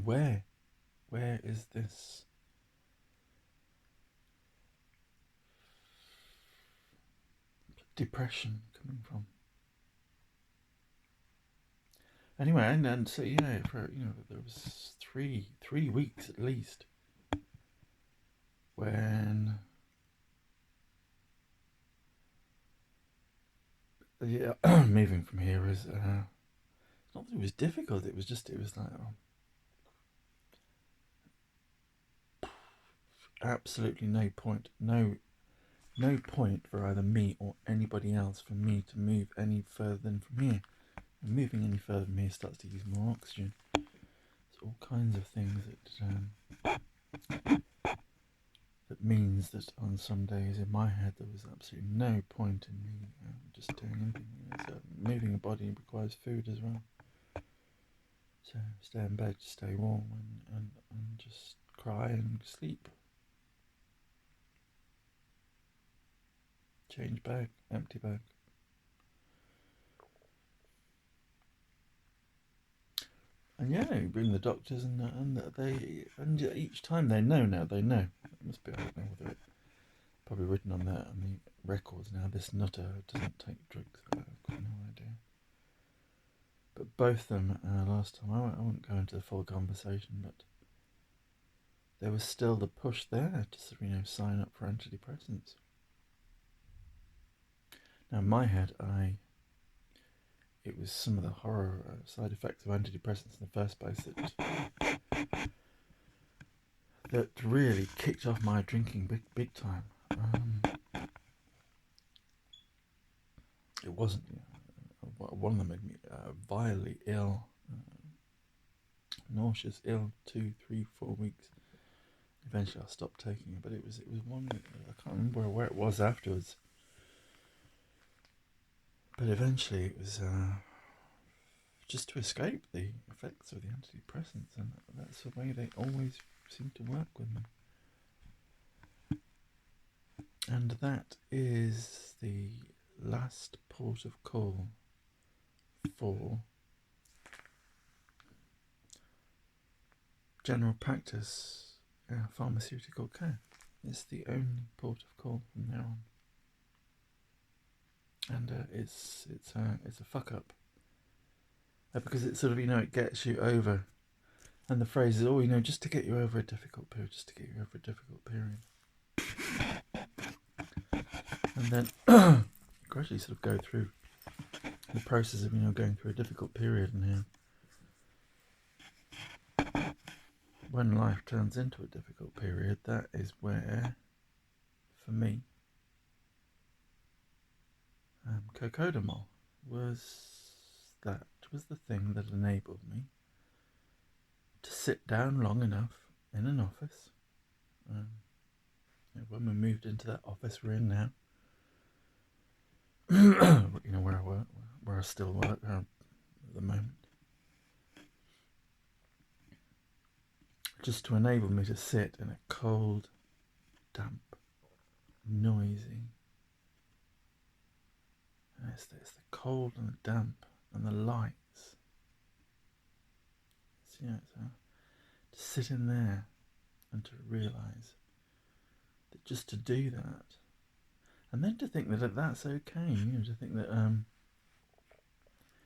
where is this depression coming from? Anyway, and so for there was three weeks at least when moving from here is not that it was difficult. It was like absolutely no point for either me or anybody else for me to move any further than from here. And moving any further from here starts to use more oxygen. There's all kinds of things that means that on some days in my head there was absolutely no point in me just doing anything. So moving a body requires food as well. So stay in bed, stay warm, and just cry and sleep. Change bag, empty bag. And you bring the doctors, and each time they know now. They know. It must be, I don't know whether it's probably written on the records now. This nutter doesn't take drugs. I've got no idea. But both of them last time, I won't go into the full conversation, but there was still the push there to sign up for antidepressants. Now in my head, it was some of the horror side effects of antidepressants in the first place that really kicked off my drinking big time. It wasn't. One of them made me vilely ill, nauseous, ill 2, 3, 4 weeks. Eventually, I stopped taking it, but it was one. I can't remember where it was afterwards. But eventually, it was just to escape the effects of the antidepressants, and that's the way they always seem to work with me. And that is the last port of call for general practice pharmaceutical care. It's the only port of call from now on. And it's a fuck up because it sort of it gets you over, and the phrase is just to get you over a difficult period, and then you gradually sort of go through the process of going through a difficult period, and when life turns into a difficult period, that is where, for me, cocodamol was the thing that enabled me to sit down long enough in an office. When we moved into that office we're in now, where I work, where I still work at the moment, just to enable me to sit in a cold, damp, noisy. And it's the cold and the damp and the lights. To sit in there and to realise that just to do that, and then to think that that's okay, to think that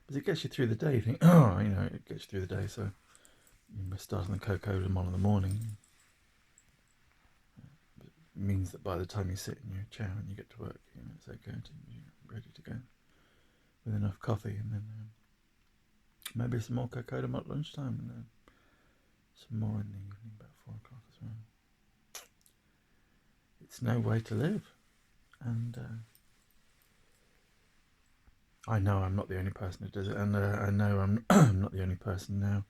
because it gets you through the day. You think, it gets you through the day. So we're starting the cocodamol in the morning. It means that by the time you sit in your chair and you get to work, it's okay to ready to go with enough coffee, and then maybe some more cocodamol at lunchtime, and then some more in the evening about 4 o'clock as well. It's no way to live, and I know I'm not the only person who does it, and I know I'm not the only person now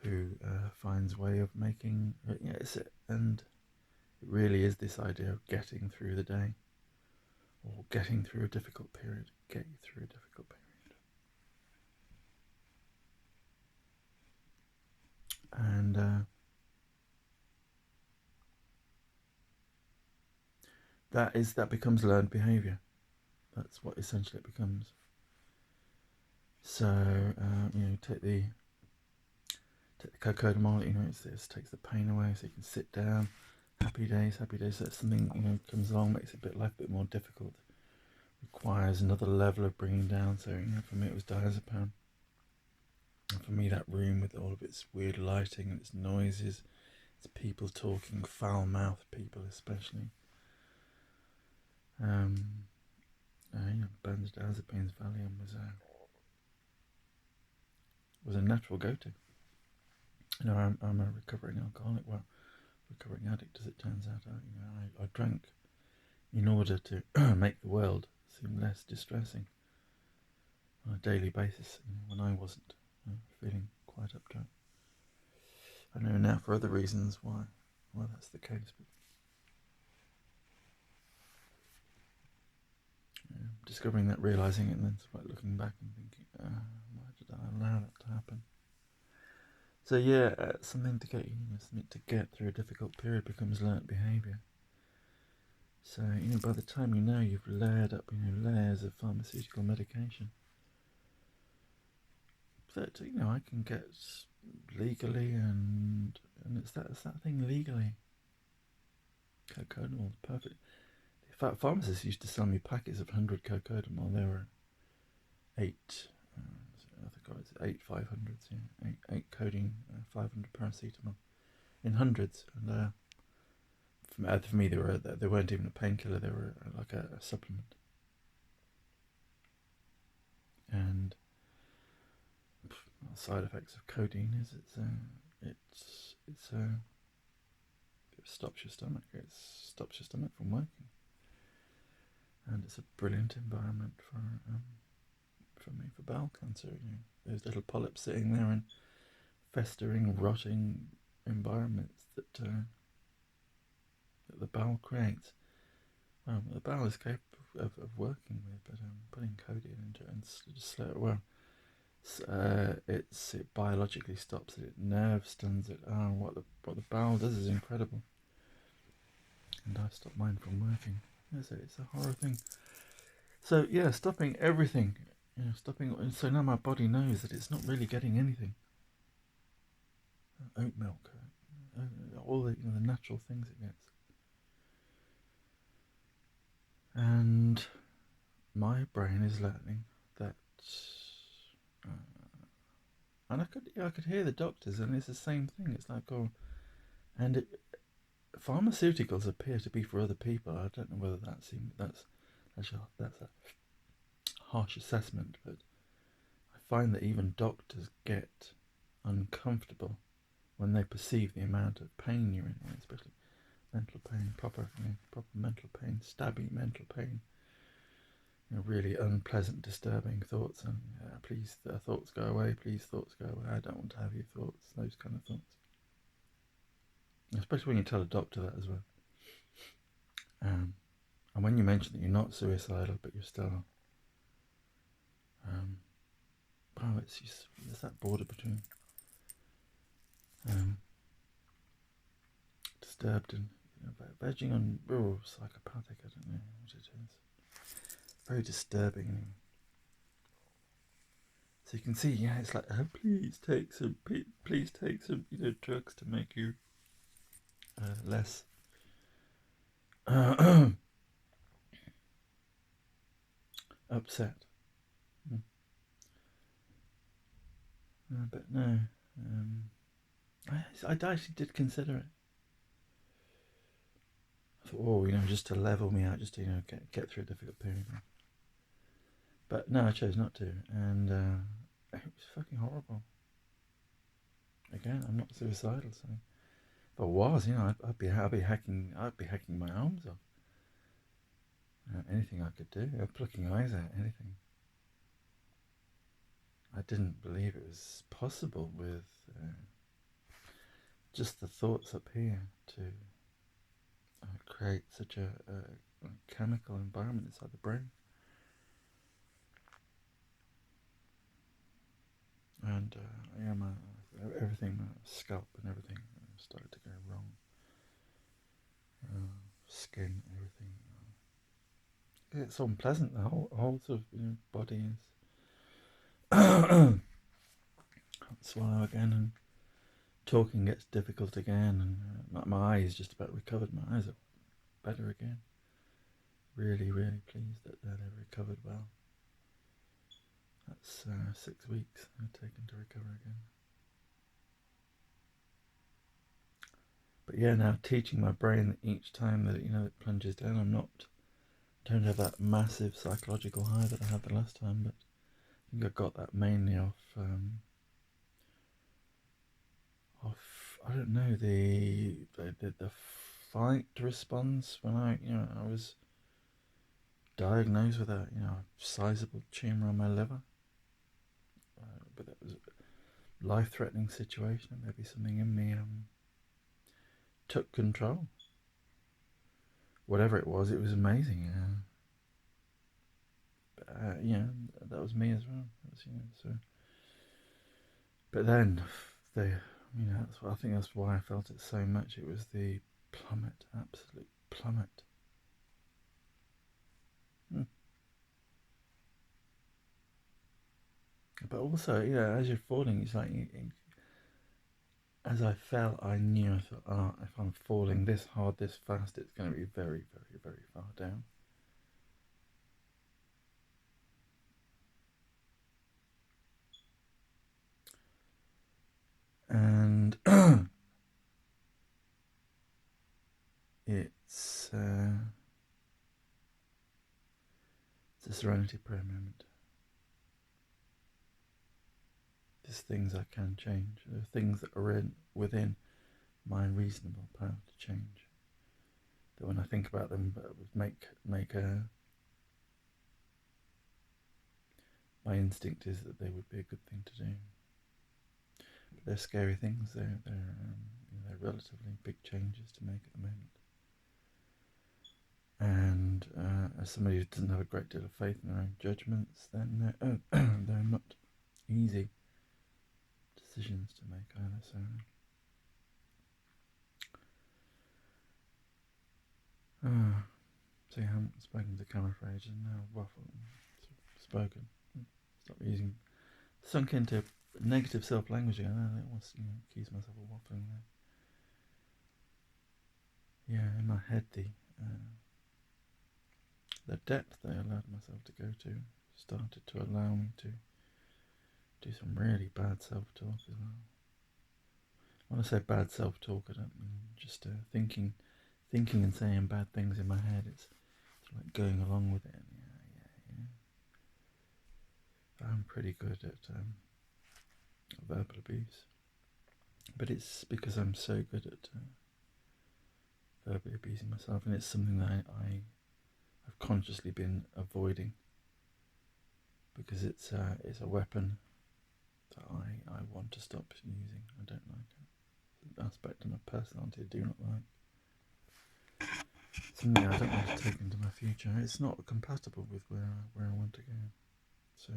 who finds a way of making and it really is this idea of getting through the day, or getting through a difficult period. Get you through a difficult period. And that becomes learned behaviour. That's what essentially it becomes. So take the cocodamol, it takes the pain away, so you can sit down. Happy days. So if something comes along, makes life a bit more difficult, requires another level of bringing down. So for me it was diazepam. And for me, that room with all of its weird lighting and its noises, its people talking, foul-mouthed people especially. Benzodiazepines, Valium was a natural go-to. I'm a recovering alcoholic. Well, recovering addict, as it turns out. I drank in order to make the world seem less distressing on a daily basis when I wasn't feeling quite uptight. I know now for other reasons why that's the case, but discovering that, realising it, and then looking back and thinking, why did I allow that to happen? So something to get through a difficult period becomes learnt behaviour. So by the time you've layered up layers of pharmaceutical medication that I can get legally, and it's that thing legally. Cocodamol, perfect. In fact, pharmacists used to sell me packets of 100 cocodamol. There were 8. I think it was 8 500s. Yeah, 8 codeine, 500 paracetamol, in hundreds. And for me, they weren't even a painkiller. They were like a supplement. And side effects of codeine is it stops your stomach. It stops your stomach from working, and it's a brilliant environment for me for bowel cancer. Those little polyps sitting there in festering, rotting environments that the bowel creates. Well, the bowel is capable of working with, but putting codeine into it and just it biologically stops it. It nerve stuns it. What the bowel does is incredible. And I've stopped mine from working. It's a horror thing. So stopping everything. So now my body knows that it's not really getting anything. Oat milk, all the natural things it gets. And my brain is learning that, and I could hear the doctors, and it's the same thing. It's like, pharmaceuticals appear to be for other people. I don't know whether that's a harsh assessment, but I find that even doctors get uncomfortable when they perceive the amount of pain you're in, especially mental pain, proper mental pain, stabby mental pain. Really unpleasant, disturbing thoughts, and please, thoughts go away. Please, thoughts go away. I don't want to have your thoughts. Those kind of thoughts. Especially when you tell a doctor that as well. And when you mention that you're not suicidal, but you're still, there's that border between disturbed and verging on psychopathic. I don't know what it is. Very disturbing. So you can see, it's like, please take some drugs to make you less upset. But no, I actually did consider it. I thought, just to level me out, just to get through a difficult period. But no, I chose not to, and it was fucking horrible. Again, I'm not suicidal, so if I was, I'd be hacking my arms off. Anything I could do, plucking eyes out, anything. I didn't believe it was possible with just the thoughts up here to create such a chemical environment inside the brain. And everything, my scalp and everything started to go wrong. Skin, everything. It's unpleasant. The whole sort of body is. Can't swallow again, talking gets difficult again, and my eyes just about recovered. My eyes are better again. Really, really pleased that they've recovered well. That's 6 weeks they've taken to recover again. But yeah, now teaching my brain that each time that it plunges down, don't have that massive psychological high that I had the last time. But I think I got that mainly off I don't know the fight response when I was diagnosed with a sizable tumour on my liver. But that was a life-threatening situation. Maybe something in me took control. Whatever it was amazing. That was me as well. But then I think that's why I felt it so much. It was the plummet, absolute plummet. But also, as you're falling, it's like as I fell, I knew. I thought, if I'm falling this hard, this fast, it's going to be very, very, very far down. And it's a serenity prayer moment. There's things I can change. There are things that are within my reasonable power to change. That when I think about them, would make my instinct is that they would be a good thing to do. But they're scary things. They're relatively big changes to make at the moment. And as somebody who doesn't have a great deal of faith in their own judgments, then they're not easy decisions to make either. So see, I haven't spoken to the camera for ages now. Waffle, spoken. Stop using. Sunk into negative self-language again. I don't want to accuse myself of waffling there. Yeah, in my head, the depth I allowed myself to go to started to allow me to do some really bad self-talk as well. When I say bad self-talk, I don't mean just thinking and saying bad things in my head. It's like going along with it. I'm pretty good at verbal abuse, but it's because I'm so good at verbally abusing myself, and it's something that I've consciously been avoiding because it's a weapon that I want to stop using. I don't like it. It's an aspect of my personality I do not like. Something I don't want to take into my future. It's not compatible with where I want to go. So,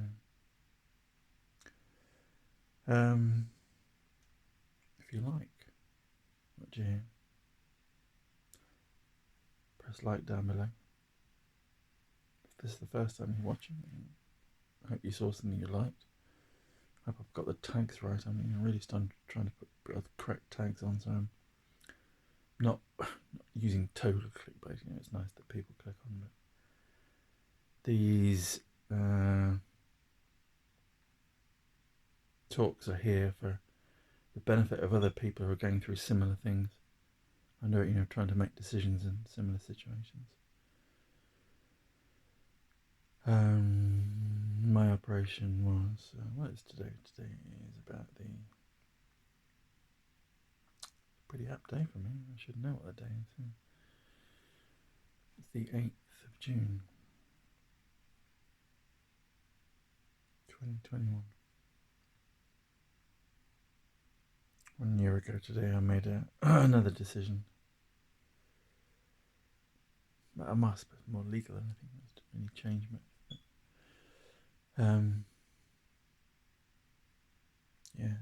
if you like what you hear, press like down below. If this is the first time you're watching, I hope you saw something you liked. I hope I've got the tags right. I'm really trying to put the correct tags on, so I'm not using total clickbait. It's nice that people click on, but these talks are here for the benefit of other people who are going through similar things. I know, trying to make decisions in similar situations. My operation was, what is today? Today is about pretty apt day for me. I should know what the day is. It's the 8th of June, 2021. 1 year ago today I made another decision. I must, but more legal than anything. It doesn't really change much. Yeah,